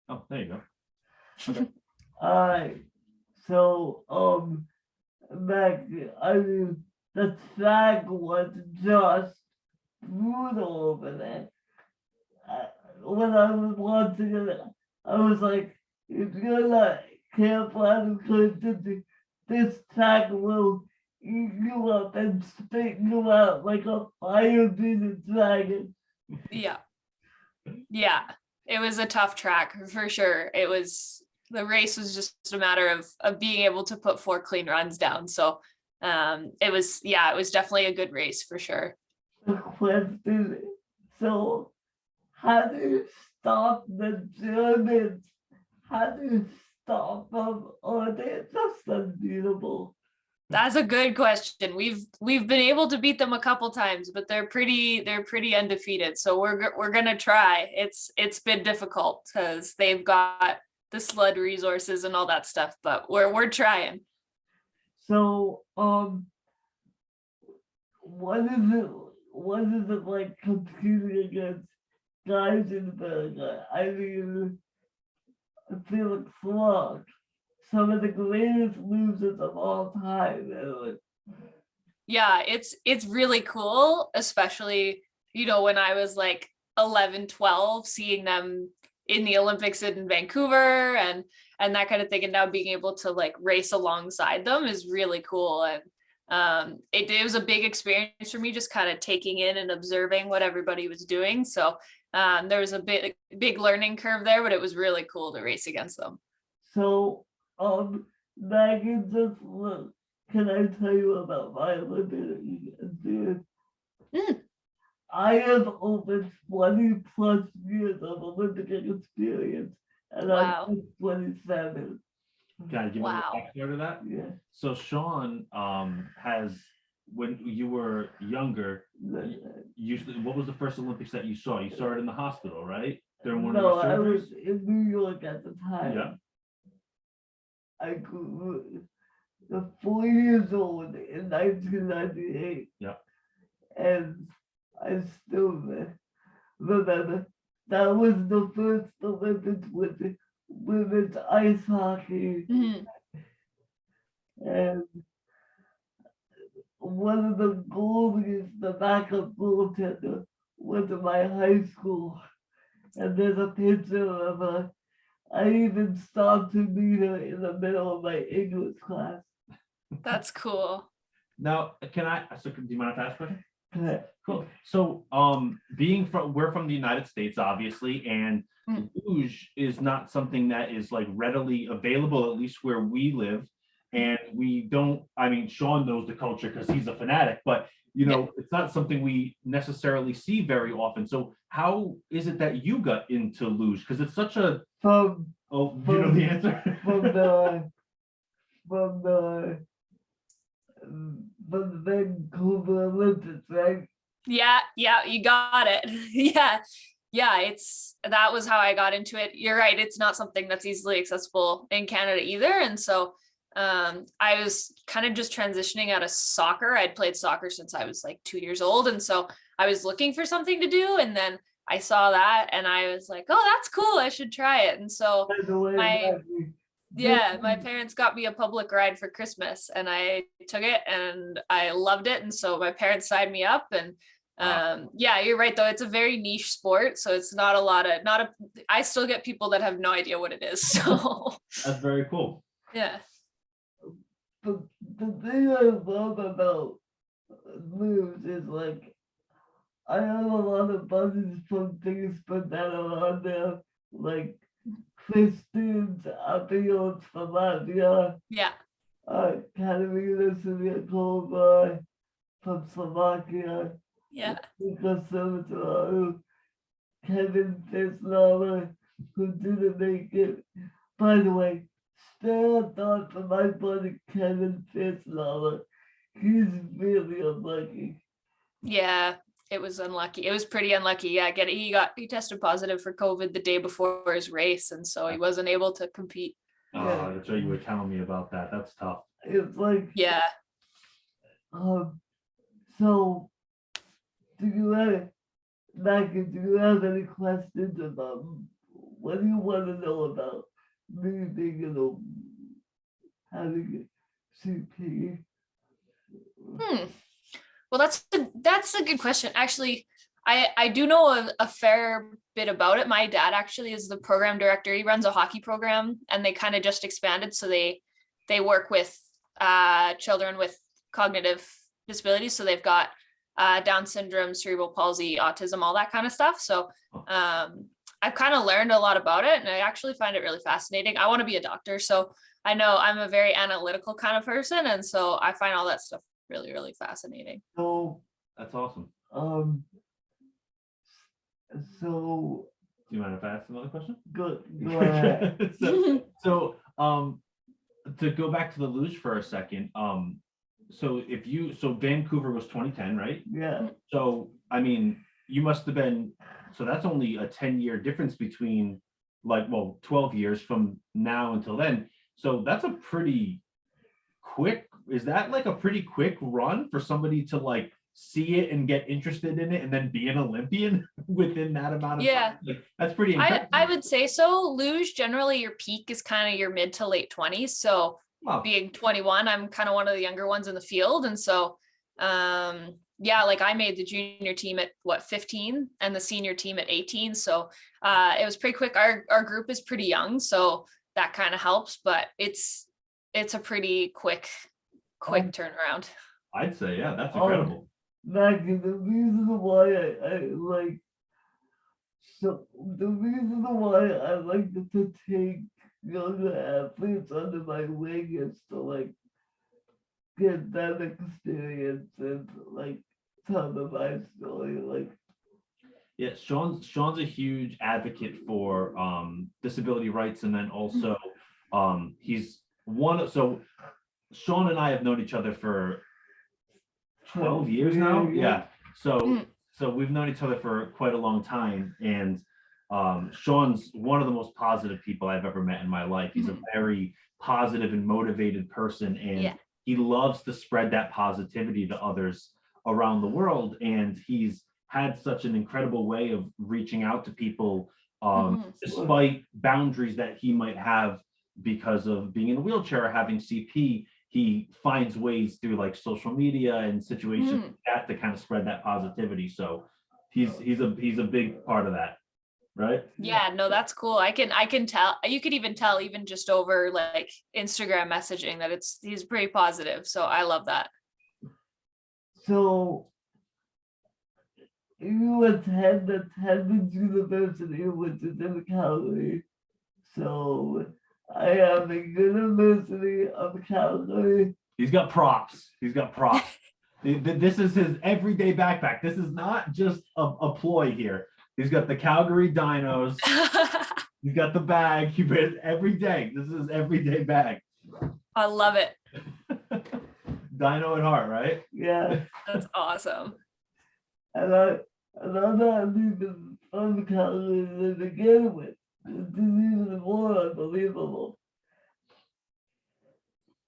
Oh, there you go. Okay. So back, I mean, the track was just brutal over there. When I was watching it, I was like, if you're not careful and good, this track will eat you up and spit you out like a fire-breathing dragon. Yeah. Yeah. It was a tough track for sure. The race was just a matter of being able to put 4 clean runs down. So it was definitely a good race for sure. The question, so how do you stop the Germans? How do you stop them? Or they're just unbeatable. That's a good question. We've been able to beat them a couple times, but they're pretty undefeated. So we're gonna try. It's been difficult because they've got the sled resources and all that stuff, but we're trying. So what is it like competing against guys in America? I mean, Felix Flock, some of the greatest losers of all time. Yeah, it's really cool, especially, when I was like 11, 12, seeing them in the Olympics in Vancouver and that kind of thing. And now being able to like race alongside them is really cool. And it was a big experience for me, just kind of taking in and observing what everybody was doing. So there was a big learning curve there, but it was really cool to race against them. So, Megan, just look, can I tell you about my Olympic experience? I have over 20 plus years of Olympic experience, and Wow. I'm 27. Can I give Wow. a little backstory to that? Yeah. So Sean has, when you were younger, what was the first Olympics that you saw? You saw it in the hospital, right? During one of No, your I surgeries? was in New York at the time. Yeah. I grew 4 years old in 1998. Yeah. And I still remember that was the first Olympics with women's ice hockey. Mhm. And one of the goalies, the backup goaltender, went to my high school. And there's a picture of her. I even stopped to meet her in the middle of my English class. That's cool. Now, do you mind if I ask a question? Okay. Cool. So, we're from the United States, obviously, and luge is not something that is like readily available, at least where we live. And we don't, I mean, Sean knows the culture because he's a fanatic, but it's not something we necessarily see very often. So how is it that you got into luge? Because it's such a, From you know the answer? from the Vancouver Olympics, right? Yeah, you got it. Yeah, that was how I got into it. You're right, it's not something that's easily accessible in Canada either. And so I was kind of just transitioning out of soccer. I'd played soccer since I was like 2 years old. And so I was looking for something to do. And then I saw that and I was like, oh, that's cool. I should try it. And so By the way, my parents got me a public ride for Christmas and I took it and I loved it. And so my parents signed me up and yeah, you're right though. It's a very niche sport. So it's not I still get people that have no idea what it is. So That's very cool. Yeah. the thing I love about luge is like I have a lot of buddies from Facebook that are on there, like Christians, Abios from Latvia, Yeah. Katerina Svyakova from Slovakia, Yeah. Mika Servitor, Kevin Fitzlauer, who didn't make it. By the way, spare a thought for my buddy Kevin Fitzlauer. He's really unlucky. Yeah, it was unlucky. It was pretty unlucky. Yeah, he tested positive for COVID the day before his race, and so he wasn't able to compete. Oh, that's right. You were telling me about that. That's tough. It's like Yeah. So do you have Maggie, do you have any questions about what do you want to know about me being having a CP? Well, that's a good question. Actually, I do know a fair bit about it. My dad actually is the program director. He runs a hockey program, and they kind of just expanded. So they work with children with cognitive disabilities. So they've got Down syndrome, cerebral palsy, autism, all that kind of stuff. So I've kind of learned a lot about it, and I actually find it really fascinating. I want to be a doctor, so I know I'm a very analytical kind of person, and so I find all that stuff really, really fascinating. So, That's awesome. So Do you mind if I ask another question? go ahead. So to go back to the luge for a second, so Vancouver was 2010, right? Yeah. So I mean, you must have been, so that's only a 10-year difference between 12 years from now until then. So that's a pretty quick, is that like a pretty quick run for somebody to like see it and get interested in it and then be an Olympian within that amount of time? Like, that's pretty impressive. I would say so. Luge, generally your peak is kind of your mid to late 20s. So Wow. being 21, I'm kind of one of the younger ones in the field. And so, yeah, like I made the junior team at 15 and the senior team at 18. So it was pretty quick. Our group is pretty young, so that kind of helps, but it's a pretty quick turnaround. I'd say, yeah, that's incredible. Maggie, the reason why I like, so the reason why I like to take younger athletes under my wing is to like get that experience and like tell them my story. Like, Yeah, Sean's a huge advocate for disability rights, and then also he's so Sean and I have known each other for 12 years now. Yeah. So we've known each other for quite a long time, and Sean's one of the most positive people I've ever met in my life. He's a very positive and motivated person, and he loves to spread that positivity to others around the world. And he's had such an incredible way of reaching out to people despite boundaries that he might have because of being in a wheelchair or having CP. He finds ways through like social media and situations like that to kind of spread that positivity. So he's a big part of that, right? Yeah, no, that's cool. I can tell. You could even tell, even just over like Instagram messaging, that he's pretty positive. So I love that. so you attended University, which is in Calgary. So I am a University of Calgary. He's got props. This is his everyday backpack. This is not just a ploy here. He's got the Calgary Dinos. He's got the bag. He wears every day. This is his everyday bag. I love it. Dino at heart, right? Yeah. That's awesome. And I'm not even from Calgary to begin with. It's even more unbelievable.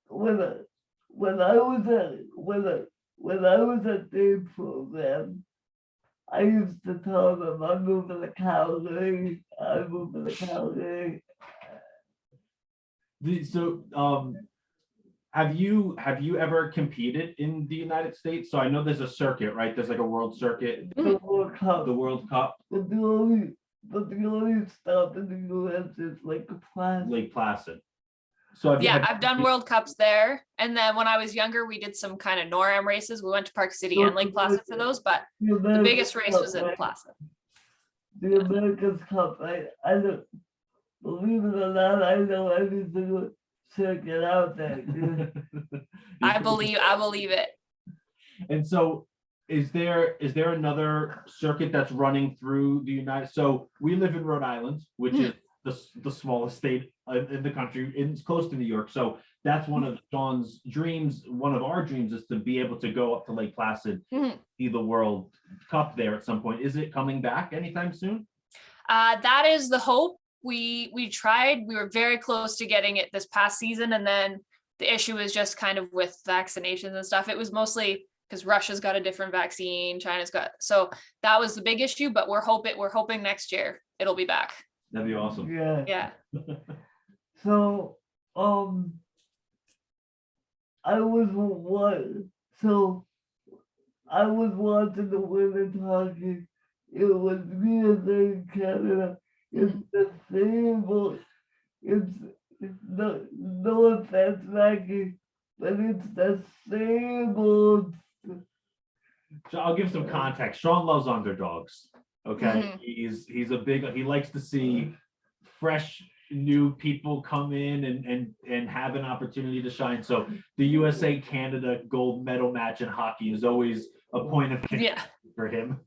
When I was at their program, I used to tell them I'm moving to Calgary. So have you ever competed in the United States? So I know there's a circuit, right? There's like a world circuit. The World Cup. The World Cup. But the only stuff in the US is like Lake Placid. So I've done World Cups there. And then when I was younger, we did some kind of NORAM races. We went to Park City and Lake Placid for those, but the biggest race was in Placid. The America's Cup, I don't, believe it or not, I know every single circuit out there. I believe it. And so is there another circuit that's running through the United? So we live in Rhode Island, which is the smallest state in the country. It's close to New York. So that's one of Sean's dreams. One of our dreams is to be able to go up to Lake Placid, see the World Cup there at some point. Is it coming back anytime soon? That is the hope. We tried. We were very close to getting it this past season, and then the issue was just kind of with vaccinations and stuff. It was mostly because Russia's got a different vaccine, China's got, so that was the big issue. But we're hoping next year it'll be back. That'd be awesome. Yeah. Yeah. So, I was watching the women's hockey. It was USA Canada. It's Mhm. the same old, it's no offense, Maggie, but it's the same old. So I'll give some context. Sean loves underdogs. Okay, Mhm. he likes to see fresh new people come in and have an opportunity to shine. So the USA Canada gold medal match in hockey is always a point of contention Yeah. for him.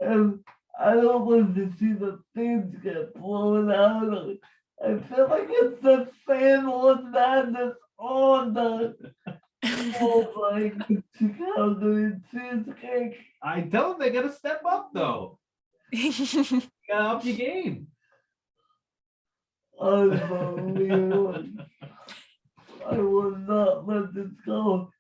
And I don't want to see the things get blown out. I feel like it's the same old madness on the like Chicago and cheesecake. I tell him they gotta step up though. You gotta up your game. Unbelievable. I will not let this go.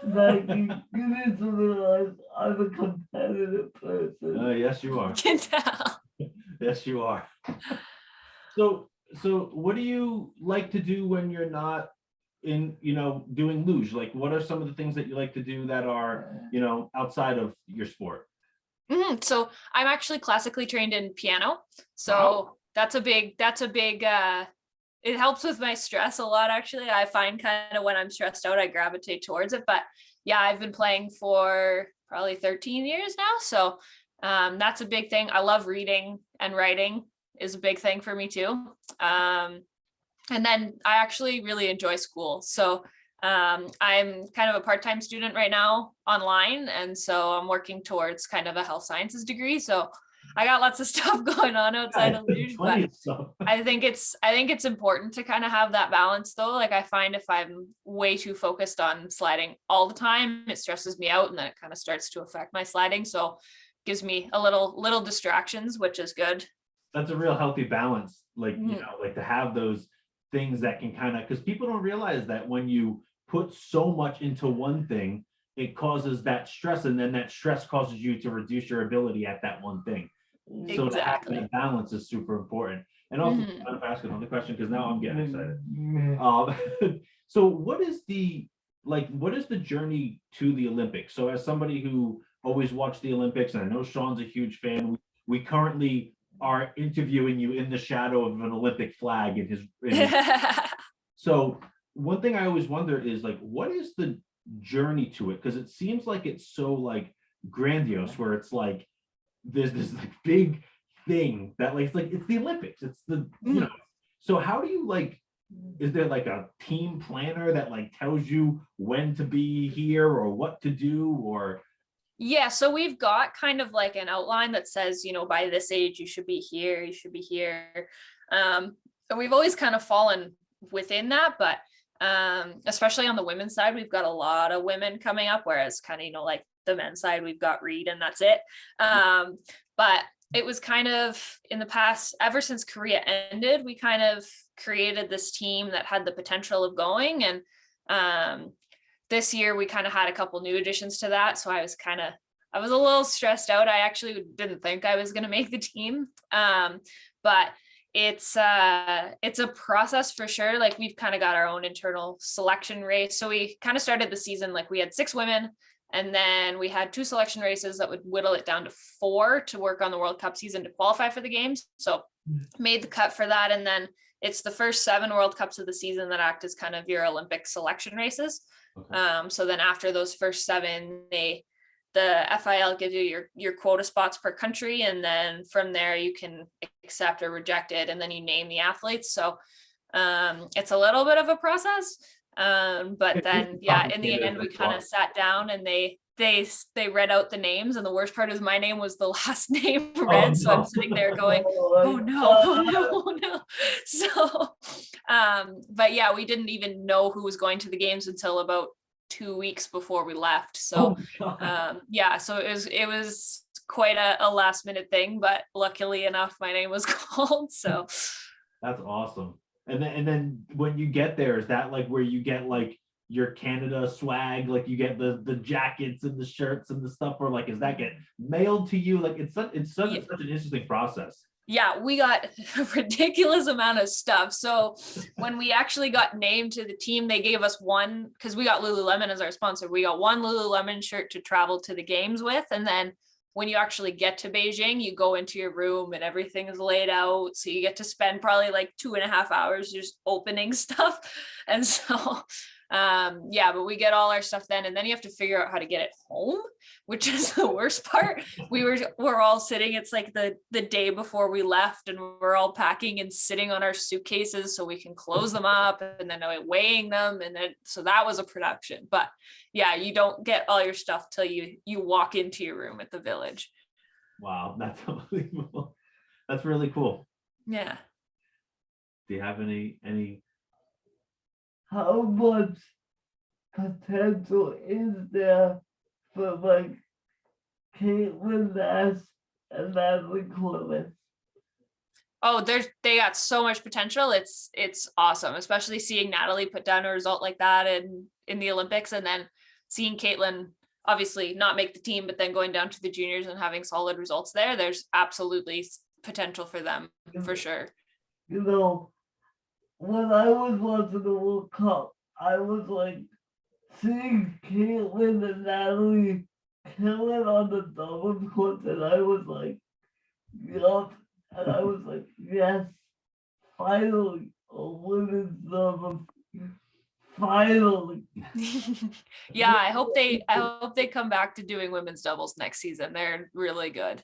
Maggie, you need to realize I'm a competitive person. Yes, you are. Can tell. Yes, you are. So what do you like to do when you're not in, doing luge? Like, what are some of the things that you like to do that are, outside of your sport? So I'm actually classically trained in piano. So Wow. that's a big, it helps with my stress a lot, actually. I find kind of when I'm stressed out, I gravitate towards it. But yeah, I've been playing for probably 13 years now. So that's a big thing. I love reading and writing is a big thing for me too. And then I actually really enjoy school. So I'm kind of a part-time student right now online. And so I'm working towards kind of a health sciences degree. So I got lots of stuff going on outside of luge, Plenty but of stuff. I think it's important to kind of have that balance though. Like I find if I'm way too focused on sliding all the time, it stresses me out and then it kind of starts to affect my sliding. So it gives me a little distractions, which is good. That's a real healthy balance. Like, Mhm. like to have those things that can kind of, because people don't realize that when you put so much into one thing, it causes that stress, and then that stress causes you to reduce your ability at that one thing. So to have Exactly. that balance is super important. And also, Mhm. I'm gonna ask another question because now I'm getting excited. Yeah. So what is the journey to the Olympics? So as somebody who always watched the Olympics, and I know Sean's a huge fan, we currently are interviewing you in the shadow of an Olympic flag in his so one thing I always wonder is like, what is the journey to it? Because it seems like it's so like grandiose, where it's like there's this like big thing that like it's the Olympics. It's the Mhm. So how do you like? Is there like a team planner that like tells you when to be here or what to do or? Yeah, so we've got kind of like an outline that says, by this age you should be here, you should be here. And we've always kind of fallen within that, but especially on the women's side, we've got a lot of women coming up, whereas kind of, like the men's side, we've got Reed and that's it. But it was kind of in the past, ever since Korea ended, we kind of created this team that had the potential of going. And this year we kind of had a couple new additions to that. So I was a little stressed out. I actually didn't think I was going to make the team. But it's a process for sure. Like we've kind of got our own internal selection race. So we kind of started the season, like we had 6 women, and then we had 2 selection races that would whittle it down to 4 to work on the World Cup season to qualify for the games. So made the cut for that. And then it's the first 7 World Cups of the season that act as kind of your Olympic selection races. Okay. So then after those first 7, the FIL gives you your quota spots per country, and then from there you can accept or reject it, and then you name the athletes. So it's a little bit of a process, but then in the end we kind of sat down and they read out the names, and the worst part is my name was the last name read. So I'm sitting there going, oh no. So but yeah, we didn't even know who was going to the games until about 2 weeks before we left. So so it was quite a last minute thing, but luckily enough my name was called. So That's awesome. And then when you get there, is that like where you get like your Canada swag, like you get the jackets and the shirts and the stuff, or like does that get mailed to you? Like it's such an interesting process. Yeah, we got a ridiculous amount of stuff. So when we actually got named to the team, they gave us one, because we got Lululemon as our sponsor. We got one Lululemon shirt to travel to the games with. And then when you actually get to Beijing, you go into your room and everything is laid out. So you get to spend probably like 2.5 hours just opening stuff. And so yeah, but we get all our stuff then, and then you have to figure out how to get it home, which is the worst part. We're all sitting, it's like the day before we left, and we're all packing and sitting on our suitcases so we can close them up, and then weighing them, and then so that was a production. But yeah, you don't get all your stuff till you walk into your room at the Village. Wow, that's unbelievable. That's really cool. Yeah. Do you have any How much potential is there for like Caitlin Nash and Natalie Corbett? Oh, they got so much potential. It's awesome, especially seeing Natalie put down a result like that in the Olympics, and then seeing Caitlin obviously not make the team, but then going down to the juniors and having solid results there. There's absolutely potential for them, for sure. You know, when I was watching the World Cup, I was like seeing Caitlin and Natalie kill it on the double court, and I was like, yup. And I was like, yes, finally, a women's double. Finally. Yeah, I hope they come back to doing women's doubles next season. They're really good.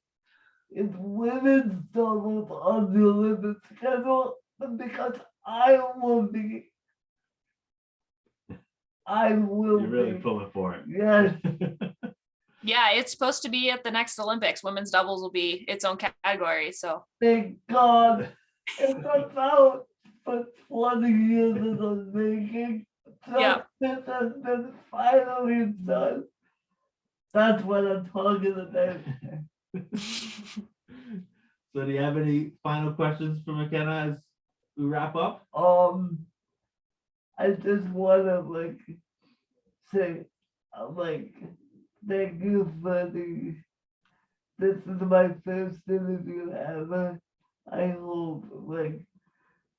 It's women's doubles on the Olympic schedule because I will be. I will You're really be. pulling for it? Yes. Yeah, it's supposed to be at the next Olympics. Women's doubles will be its own category. So Thank God. It's about for 20 years in the making. Yeah. This has been finally done. That's what I'm talking about. So do you have any final questions for Makena as we wrap up? I just want to like say, like, thank you for this is my first interview ever. I hope like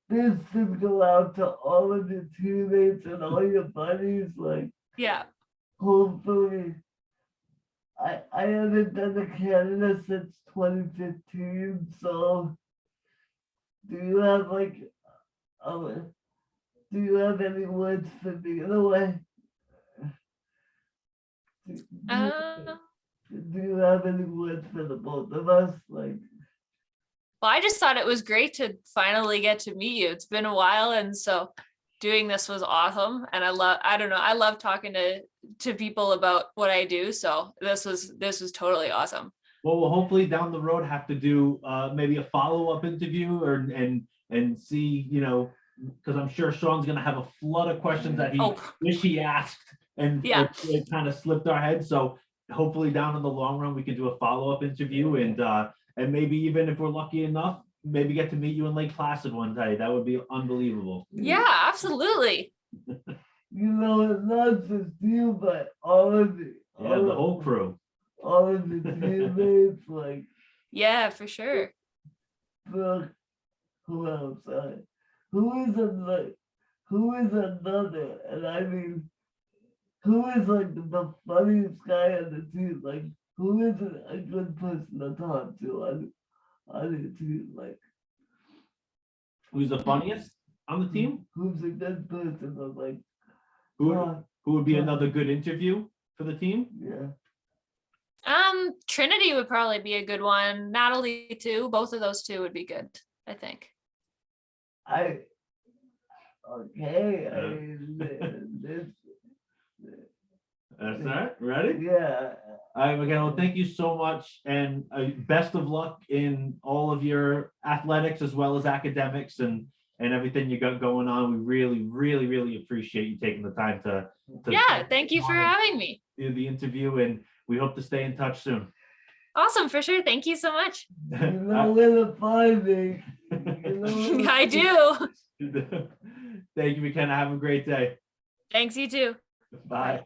this should go out to all of your teammates and all your buddies. Like, yeah. hopefully, I haven't done a Canada since 2015. So, do you have like, do you have any words for me? In a way, do you have any words for the both of us? Like, well, I just thought it was great to finally get to meet you. It's been a while, and so doing this was awesome. And I love talking to people about what I do. So this was totally awesome. Well, we'll hopefully down the road have to do maybe a follow-up interview and see, you know, because I'm sure Sean's gonna have a flood of questions that he wish he asked, and it kind of slipped our heads. So hopefully down in the long run we can do a follow-up interview, and maybe even if we're lucky enough, maybe get to meet you in Lake Placid one day. That would be unbelievable. Yeah, absolutely. You know, it's not just you, but all of the whole crew. All of the teammates, like, yeah, for sure. Brooke, who else? Who is another? And I mean, who is like the funniest guy on the team? Like, who is a good person to talk to on the team? Like, who's the funniest on the team? Who's a good person? I'm like, who would be another good interview for the team? Yeah. Trinity would probably be a good one. Natalie too. Both of those two would be good, I think. That's that. Ready? Yeah. All right, Makena, well, thank you so much, and best of luck in all of your athletics as well as academics and everything you got going on. We really, really, really appreciate you taking the time to thank you for having me. Do the interview, and we hope to stay in touch soon. Awesome, for sure. Thank you so much. You know where to find me. I do. Thank you, Makena. Have a great day. Thanks, you too. Bye.